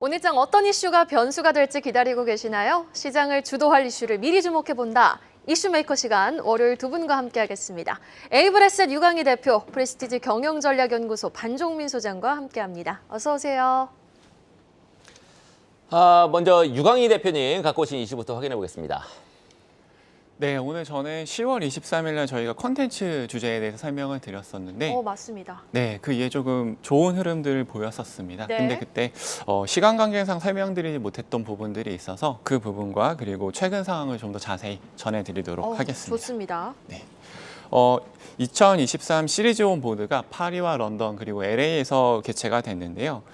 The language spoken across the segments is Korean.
오늘장 어떤 이슈가 변수가 될지 기다리고 계시나요? 시장을 주도할 이슈를 미리 주목해본다. 이슈메이커 시간 월요일 두 분과 함께하겠습니다. 에이블에셋 유강희 대표, 프레스티지 경영전략연구소 반종민 소장과 함께합니다. 어서 오세요. 먼저 유강희 대표님 갖고 오신 이슈부터 확인해 보겠습니다. 네, 오늘 저는 10월 23일 날 저희가 콘텐츠 주제에 대해서 설명을 드렸었는데 맞습니다. 네, 그 이에 조금 좋은 흐름들을 보였었습니다. 네. 근데 그때 시간 관계상 설명드리지 못했던 부분들이 있어서 그 부분과 그리고 최근 상황을 좀 더 자세히 전해드리도록 하겠습니다. 좋습니다. 네. 2023 시리즈 온 보드가 파리와 런던 그리고 LA에서 개최가 됐는데요.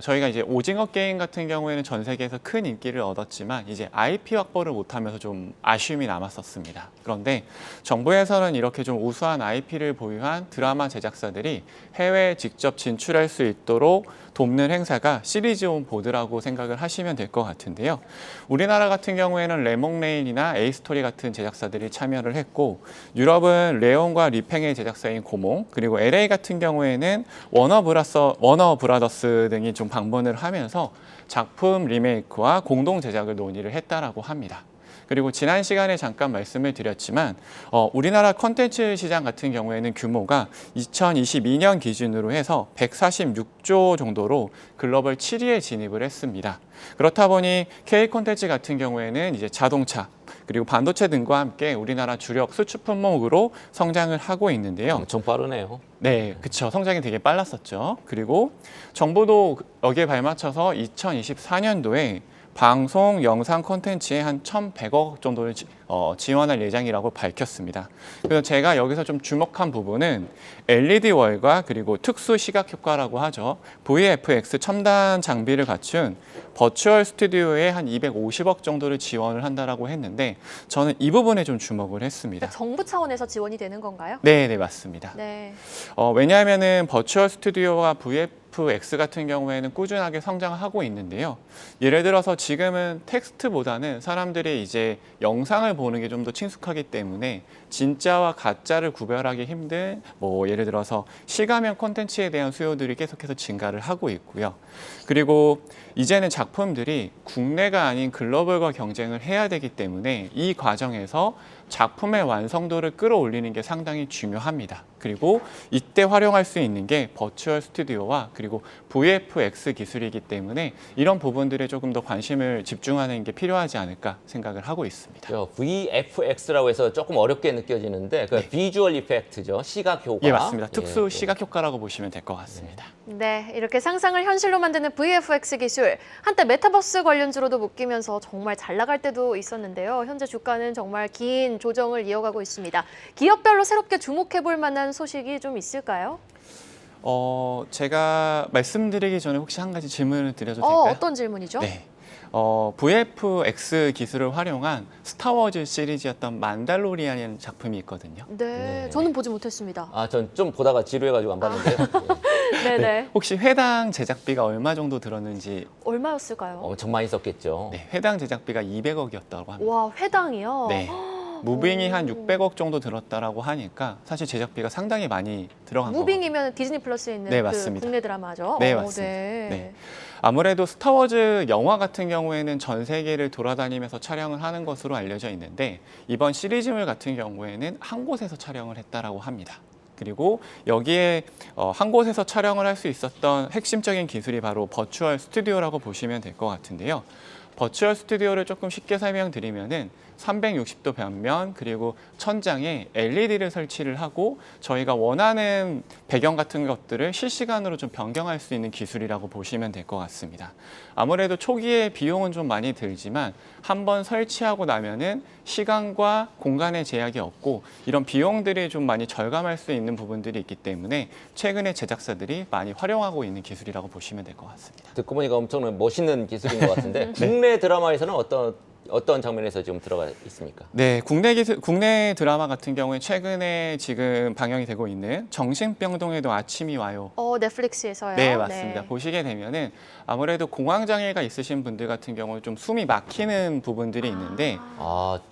저희가 이제 오징어 게임 같은 경우에는 전 세계에서 큰 인기를 얻었지만 이제 IP 확보를 못하면서 좀 아쉬움이 남았었습니다. 그런데 정부에서는 이렇게 좀 우수한 IP를 보유한 드라마 제작사들이 해외에 직접 진출할 수 있도록 돕는 행사가 시리즈 온 보드라고 생각을 하시면 될 것 같은데요. 우리나라 같은 경우에는 레몽레인이나 에이스토리 같은 제작사들이 참여를 했고 유럽은 레온과 리팽의 제작사인 고몽 그리고 LA 같은 경우에는 워너 브라더스 등이 좀 방문을 하면서 작품 리메이크와 공동 제작을 논의를 했다라고 합니다. 그리고 지난 시간에 잠깐 말씀을 드렸지만 우리나라 콘텐츠 시장 같은 경우에는 규모가 2022년 기준으로 해서 146조 정도로 글로벌 7위에 진입을 했습니다. 그렇다 보니 K 콘텐츠 같은 경우에는 이제 자동차 그리고 반도체 등과 함께 우리나라 주력 수출 품목으로 성장을 하고 있는데요. 엄청 빠르네요. 네, 그쵸. 성장이 되게 빨랐었죠. 그리고 정부도 여기에 발맞춰서 2024년도에 방송, 영상 콘텐츠에 한 1,100억 정도를 지원할 예정이라고 밝혔습니다. 그래서 제가 여기서 좀 주목한 부분은 LED월과 그리고 특수 시각 효과라고 하죠. VFX 첨단 장비를 갖춘 버추얼 스튜디오에 한 250억 정도를 지원을 한다라고 했는데 저는 이 부분에 좀 주목을 했습니다. 그러니까 정부 차원에서 지원이 되는 건가요? 네, 네, 맞습니다. 네. 왜냐하면은 버추얼 스튜디오와 VFX 같은 경우에는 꾸준하게 성장을 하고 있는데요. 예를 들어서 지금은 텍스트보다는 사람들이 이제 영상을 보는 게 좀 더 친숙하기 때문에 진짜와 가짜를 구별하기 힘든 예를 들어서 실가면 콘텐츠에 대한 수요들이 계속해서 증가를 하고 있고요. 그리고 이제는 작품들이 국내가 아닌 글로벌과 경쟁을 해야 되기 때문에 이 과정에서 작품의 완성도를 끌어올리는 게 상당히 중요합니다. 그리고 이때 활용할 수 있는 게 버추얼 스튜디오와 그리고 VFX 기술이기 때문에 이런 부분들에 조금 더 관심을 집중하는 게 필요하지 않을까 생각을 하고 있습니다. VFX라고 해서 조금 어렵게 느껴지는데 그 비주얼 이펙트죠. 시각 효과. 예, 맞습니다. 특수 시각 효과라고 보시면 될 것 같습니다. 네, 이렇게 상상을 현실로 만드는 VFX 기술, 한때 메타버스 관련주로도 묶이면서 정말 잘 나갈 때도 있었는데요. 현재 주가는 정말 긴 조정을 이어가고 있습니다. 기업별로 새롭게 주목해볼 만한 소식이 좀 있을까요? 제가 말씀드리기 전에 혹시 한 가지 질문을 드려도 될까요? 어떤 질문이죠? 네. VFX 기술을 활용한 스타워즈 시리즈였던 만달로리안이라는 작품이 있거든요. 네, 저는 보지 못했습니다. 전 좀 보다가 지루해가지고 안 봤는데요. 네네. 혹시 회당 제작비가 얼마 정도 들었는지 얼마였을까요? 엄청 많이 썼겠죠. 네, 회당 제작비가 200억이었다고 합니다. 와, 회당이요? 네. 무빙이 한 600억 정도 들었다라고 하니까 사실 제작비가 상당히 많이 들어간 거거든요. 무빙이면 디즈니 플러스에 있는 네, 그 맞습니다. 국내 드라마죠? 네, 맞습니다. 네. 네. 아무래도 스타워즈 영화 같은 경우에는 전 세계를 돌아다니면서 촬영을 하는 것으로 알려져 있는데 이번 시리즈물 같은 경우에는 한 곳에서 촬영을 했다라고 합니다. 그리고 여기에 한 곳에서 촬영을 할 수 있었던 핵심적인 기술이 바로 버추얼 스튜디오라고 보시면 될 것 같은데요. 버추얼 스튜디오를 조금 쉽게 설명드리면은 360도 변면 그리고 천장에 LED를 설치를 하고 저희가 원하는 배경 같은 것들을 실시간으로 좀 변경할 수 있는 기술이라고 보시면 될 것 같습니다. 아무래도 초기에 비용은 좀 많이 들지만 한번 설치하고 나면은 시간과 공간의 제약이 없고 이런 비용들이 좀 많이 절감할 수 있는 부분들이 있기 때문에 최근에 제작사들이 많이 활용하고 있는 기술이라고 보시면 될 것 같습니다. 듣고 보니까 엄청난 멋있는 기술인 것 같은데 국내 드라마에서는 어떤 어떤 장면에서 지금 들어가 있습니까? 네, 국내 드라마 같은 경우에 최근에 지금 방영이 되고 있는 정신병동에도 아침이 와요. 넷플릭스에서요? 네, 맞습니다. 보시게 되면은 아무래도 공황장애가 있으신 분들 같은 경우는 좀 숨이 막히는 부분들이 있는데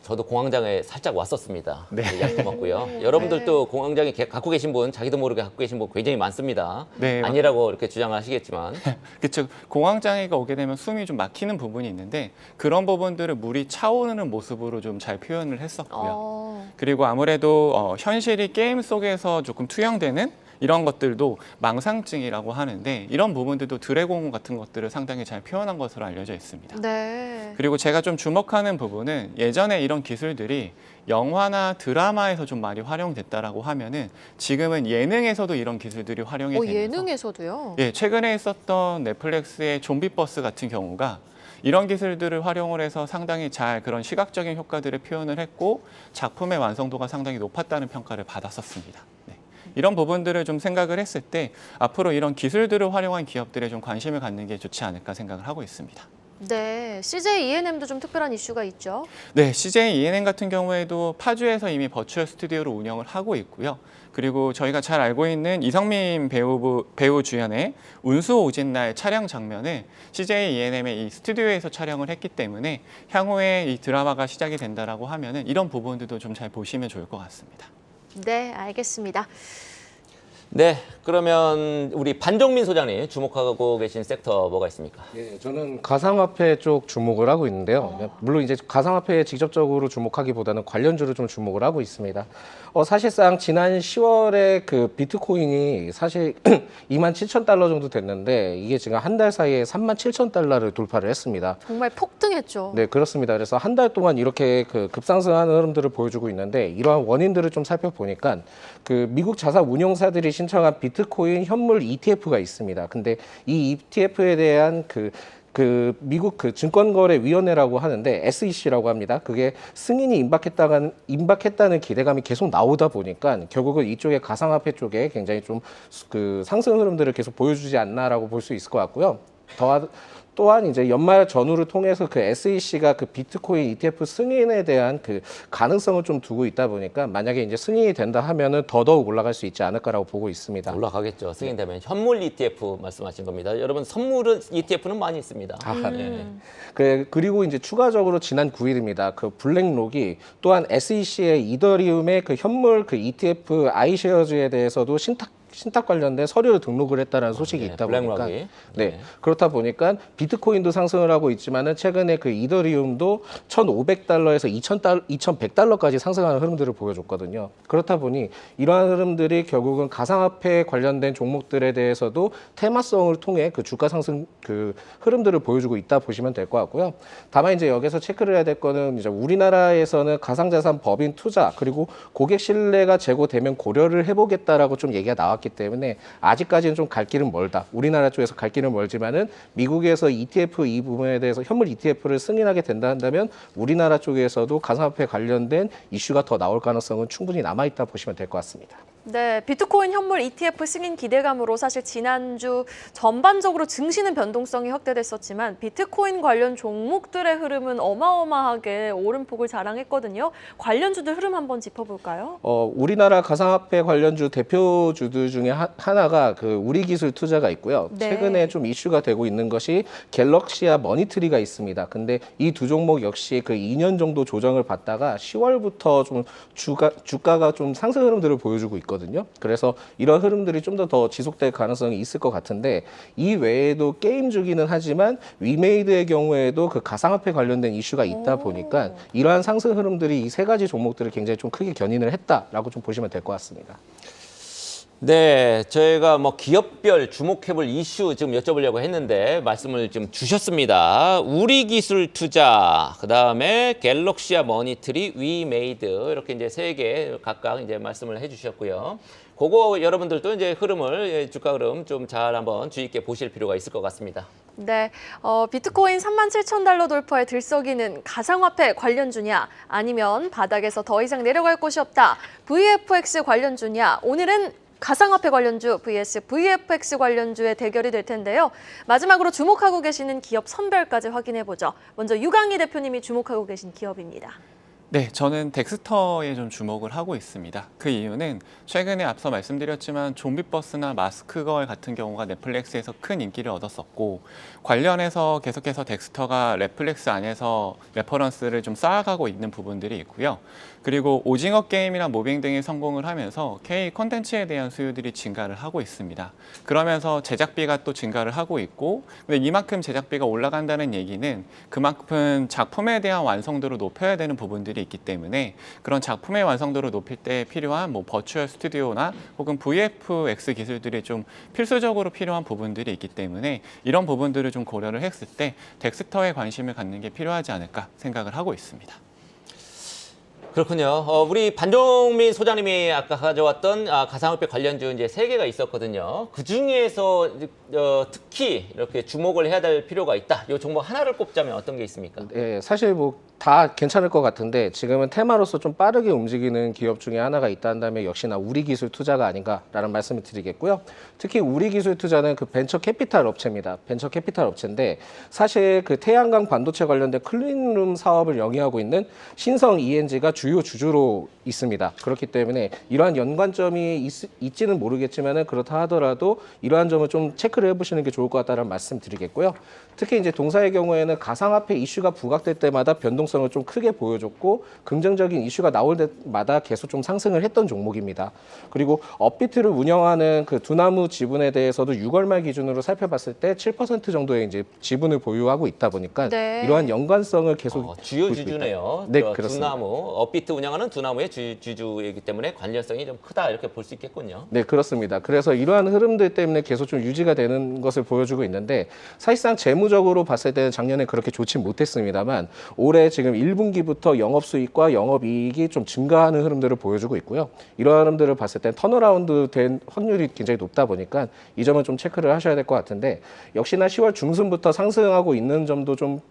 저도 공황장애 살짝 왔었습니다. 네. 약도 먹고요. 여러분들도 공황장애 갖고 계신 분, 자기도 모르게 갖고 계신 분 굉장히 많습니다. 네, 아니라고 이렇게 주장하시겠지만. 그렇죠. 공황장애가 오게 되면 숨이 좀 막히는 부분이 있는데 그런 부분들을 물이 차오르는 모습으로 좀 잘 표현을 했었고요. 그리고 아무래도 현실이 게임 속에서 조금 투영되는 이런 것들도 망상증이라고 하는데 이런 부분들도 드래곤 같은 것들을 상당히 잘 표현한 것으로 알려져 있습니다. 네. 그리고 제가 좀 주목하는 부분은 예전에 이런 기술들이 영화나 드라마에서 좀 많이 활용됐다라고 하면은 지금은 예능에서도 이런 기술들이 활용이 되면서 예능에서도요? 예, 최근에 있었던 넷플릭스의 좀비버스 같은 경우가 이런 기술들을 활용을 해서 상당히 잘 그런 시각적인 효과들을 표현을 했고 작품의 완성도가 상당히 높았다는 평가를 받았었습니다. 네. 이런 부분들을 좀 생각을 했을 때 앞으로 이런 기술들을 활용한 기업들에 좀 관심을 갖는 게 좋지 않을까 생각을 하고 있습니다. 네, CJ ENM도 좀 특별한 이슈가 있죠. 네, CJ ENM 같은 경우에도 파주에서 이미 버추얼 스튜디오를 운영을 하고 있고요. 그리고 저희가 잘 알고 있는 이성민 배우 주연의 운수 오진 날 촬영 장면을 CJ ENM의 이 스튜디오에서 촬영을 했기 때문에 향후에 이 드라마가 시작이 된다라고 하면은 이런 부분들도 좀 잘 보시면 좋을 것 같습니다. 네, 알겠습니다. 네, 그러면 우리 반정민 소장님 주목하고 계신 섹터 뭐가 있습니까? 예, 저는 가상화폐 쪽 주목을 하고 있는데요. 물론 이제 가상화폐에 직접적으로 주목하기보다는 관련주를 좀 주목을 하고 있습니다. 사실상 지난 10월에 그 비트코인이 사실 27,000달러 정도 됐는데 이게 지금 한 달 사이에 37,000달러를 돌파를 했습니다. 정말 폭등했죠. 네, 그렇습니다. 그래서 한 달 동안 이렇게 그 급상승하는 흐름들을 보여주고 있는데 이러한 원인들을 좀 살펴보니까 그 미국 자산 운용사들이 신청한 비트코인 현물 ETF가 있습니다. 근데 이 ETF에 대한 그 미국 그 증권거래위원회라고 하는데 SEC라고 합니다. 그게 승인이 임박했다는 기대감이 계속 나오다 보니까 결국은 이쪽에 가상화폐 쪽에 굉장히 좀 그 상승 흐름들을 계속 보여주지 않나라고 볼 수 있을 것 같고요. 또한 이제 연말 전후를 통해서 그 SEC가 그 비트코인 ETF 승인에 대한 그 가능성을 좀 두고 있다 보니까 만약에 이제 승인이 된다 하면은 더더욱 올라갈 수 있지 않을까라고 보고 있습니다. 올라가겠죠. 승인되면 현물 ETF 말씀하신 겁니다. 여러분 선물은 ETF는 많이 있습니다. 네. 그리고 이제 추가적으로 지난 9일입니다. 그 블랙록이 또한 SEC의 이더리움의 그 현물 그 ETF 아이쉐어즈에 대해서도 신탁 관련된 서류를 등록을 했다는 소식이 있다 보니까 그렇다 보니까 비트코인도 상승을 하고 있지만은 최근에 그 이더리움도 1,500달러에서 2,100달러까지 상승하는 흐름들을 보여줬거든요. 그렇다 보니 이러한 흐름들이 결국은 가상화폐 관련된 종목들에 대해서도 테마성을 통해 그 주가 상승 그 흐름들을 보여주고 있다 보시면 될 것 같고요. 다만 이제 여기서 체크를 해야 될 거는 이제 우리나라에서는 가상자산 법인 투자 그리고 고객 신뢰가 제고되면 고려를 해보겠다라고 좀 얘기가 나왔기 때문에 아직까지는 좀 갈 길은 멀다. 우리나라 쪽에서 갈 길은 멀지만은 미국에서 ETF 이 부분에 대해서 현물 ETF를 승인하게 된다 한다면 우리나라 쪽에서도 가상화폐 관련된 이슈가 더 나올 가능성은 충분히 남아있다 보시면 될 것 같습니다. 네, 비트코인 현물 ETF 승인 기대감으로 사실 지난주 전반적으로 증시는 변동성이 확대됐었지만 비트코인 관련 종목들의 흐름은 어마어마하게 오름폭을 자랑했거든요. 관련주들 흐름 한번 짚어볼까요? 우리나라 가상화폐 관련주 대표주들 중에 하나가 그 우리기술 투자가 있고요. 네. 최근에 좀 이슈가 되고 있는 것이 갤럭시와 머니트리가 있습니다. 근데 이 두 종목 역시 그 2년 정도 조정을 받다가 10월부터 좀 주가가 좀 상승 흐름들을 보여주고 있거든요. 그래서 이런 흐름들이 좀 더 지속될 가능성이 있을 것 같은데 이 외에도 게임주기는 하지만 위메이드의 경우에도 그 가상화폐 관련된 이슈가 있다 보니까 이러한 상승 흐름들이 이 세 가지 종목들을 굉장히 좀 크게 견인을 했다라고 좀 보시면 될 것 같습니다. 네, 저희가 뭐 기업별 주목해볼 이슈 지금 여쭤보려고 했는데 말씀을 좀 주셨습니다. 우리기술 투자, 그 다음에 갤럭시와 머니트리, 위메이드 이렇게 이제 세 개 각각 이제 말씀을 해주셨고요. 그거 여러분들도 이제 흐름을 주가 흐름 좀 잘 한번 주의 있게 보실 필요가 있을 것 같습니다. 네, 비트코인 37,000달러 돌파에 들썩이는 가상화폐 관련주냐 아니면 바닥에서 더 이상 내려갈 곳이 없다 VFX 관련주냐 오늘은 가상화폐 관련주 vs VFX 관련주의 대결이 될 텐데요. 마지막으로 주목하고 계시는 기업 선별까지 확인해보죠. 먼저 유강희 대표님이 주목하고 계신 기업입니다. 네, 저는 덱스터에 좀 주목을 하고 있습니다. 그 이유는 최근에 앞서 말씀드렸지만 좀비버스나 마스크걸 같은 경우가 넷플릭스에서 큰 인기를 얻었었고 관련해서 계속해서 덱스터가 넷플릭스 안에서 레퍼런스를 좀 쌓아가고 있는 부분들이 있고요. 그리고 오징어 게임이나 모빙 등이 성공을 하면서 K 콘텐츠에 대한 수요들이 증가를 하고 있습니다. 그러면서 제작비가 또 증가를 하고 있고 근데 이만큼 제작비가 올라간다는 얘기는 그만큼 작품에 대한 완성도를 높여야 되는 부분들이 있기 때문에 그런 작품의 완성도를 높일 때 필요한 뭐 버추얼 스튜디오나 혹은 VFX 기술들이 좀 필수적으로 필요한 부분들이 있기 때문에 이런 부분들을 좀 고려를 했을 때 덱스터에 관심을 갖는 게 필요하지 않을까 생각을 하고 있습니다. 그렇군요. 우리 반종민 소장님이 아까 가져왔던 가상화폐 관련주 이제 3개가 있었거든요. 그 중에서 특히 이렇게 주목을 해야 될 필요가 있다. 이 종목 하나를 꼽자면 어떤 게 있습니까? 예, 사실 뭐 다 괜찮을 것 같은데 지금은 테마로서 좀 빠르게 움직이는 기업 중에 하나가 있다면 역시나 우리기술투자가 아닌가라는 말씀을 드리겠고요. 특히 우리기술투자는 그 벤처 캐피탈 업체입니다. 벤처 캐피탈 업체인데 사실 그 태양광 반도체 관련된 클린룸 사업을 영위하고 있는 신성 ENG가 주요 주주로 있습니다. 그렇기 때문에 이러한 연관점이 있지는 모르겠지만은 그렇다 하더라도 이러한 점을 좀 체크를 해보시는 게 좋을 것 같다는 말씀 드리겠고요. 특히 이제 동사의 경우에는 가상화폐 이슈가 부각될 때마다 변동성을 좀 크게 보여줬고 긍정적인 이슈가 나올 때마다 계속 좀 상승을 했던 종목입니다. 그리고 업비트를 운영하는 그 두나무 지분에 대해서도 6월 말 기준으로 살펴봤을 때 7% 정도의 이제 지분을 보유하고 있다 보니까 네. 이러한 연관성을 계속 주요 보이고 있다. 주주네요. 네, 그렇습니다. 두나무, 업비트 운영하는 두나무의 주주이기 때문에 관련성이 좀 크다 이렇게 볼 수 있겠군요. 네, 그렇습니다. 그래서 이러한 흐름들 때문에 계속 좀 유지가 되는 것을 보여주고 있는데 사실상 재무적으로 봤을 때는 작년에 그렇게 좋지 못했습니다만 올해 지금 1분기부터 영업수익과 영업이익이 좀 증가하는 흐름들을 보여주고 있고요. 이러한 흐름들을 봤을 때 턴어라운드 된 확률이 굉장히 높다 보니까 이 점은 좀 체크를 하셔야 될 것 같은데 역시나 10월 중순부터 상승하고 있는 점도 좀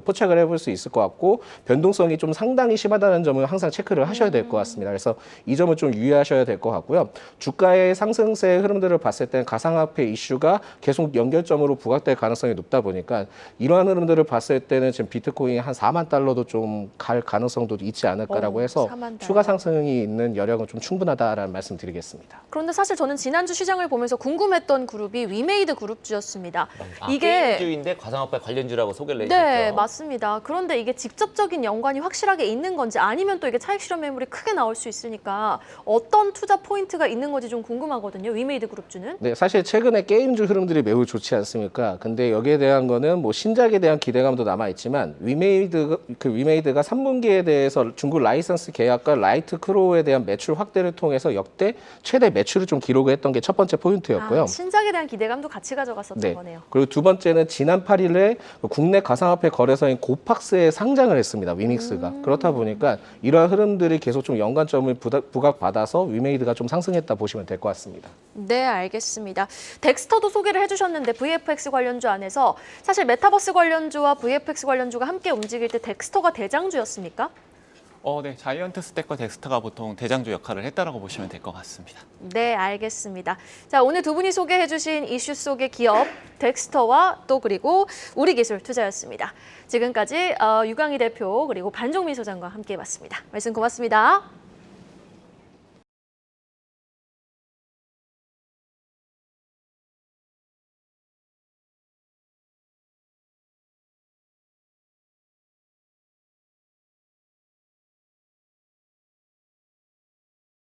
포착을 해볼 수 있을 것 같고 변동성이 좀 상당히 심하다는 점을 항상 체크를 하셔야 될 것 같습니다. 그래서 이 점을 좀 유의하셔야 될 것 같고요. 주가의 상승세 흐름들을 봤을 때는 가상화폐 이슈가 계속 연결점으로 부각될 가능성이 높다 보니까 이러한 흐름들을 봤을 때는 지금 비트코인이 한 4만 달러도 좀 갈 가능성도 있지 않을까라고 해서 4만 달러. 추가 상승이 있는 여력은 좀 충분하다라는 말씀 드리겠습니다. 그런데 사실 저는 지난주 시장을 보면서 궁금했던 그룹이 위메이드 그룹주였습니다. 게임주인데 가상화폐 관련주라고 소개를 네, 해주셨죠. 맞습니다. 그런데 이게 직접적인 연관이 확실하게 있는 건지 아니면 또 이게 차익 실현 매물이 크게 나올 수 있으니까 어떤 투자 포인트가 있는 건지 좀 궁금하거든요. 위메이드 그룹주는. 네, 사실 최근에 게임주 흐름들이 매우 좋지 않습니까? 근데 여기에 대한 거는 뭐 신작에 대한 기대감도 남아 있지만 위메이드가 3분기에 대해서 중국 라이선스 계약과 라이트 크로우에 대한 매출 확대를 통해서 역대 최대 매출을 좀 기록을 했던 게 첫 번째 포인트였고요. 신작에 대한 기대감도 같이 가져갔었던 네. 거네요. 그리고 두 번째는 지난 8일에 국내 가상화폐 거래소인 고팍스에 상장을 했습니다. 위믹스가. 그렇다 보니까 이러한 흐름들이 계속 좀 연관점을 부각받아서 위메이드가 좀 상승했다 보시면 될 것 같습니다. 네, 알겠습니다. 덱스터도 소개를 해주셨는데 VFX 관련주 안에서 사실 메타버스 관련주와 VFX 관련주가 함께 움직일 때 덱스터가 대장주였습니까? 네, 자이언트 스택과 덱스터가 보통 대장주 역할을 했다라고 보시면 될 것 같습니다. 네, 알겠습니다. 자, 오늘 두 분이 소개해 주신 이슈 속의 기업 덱스터와 또 그리고 우리기술 투자였습니다. 지금까지 유강희 대표 그리고 반종민 소장과 함께 해봤습니다. 말씀 고맙습니다.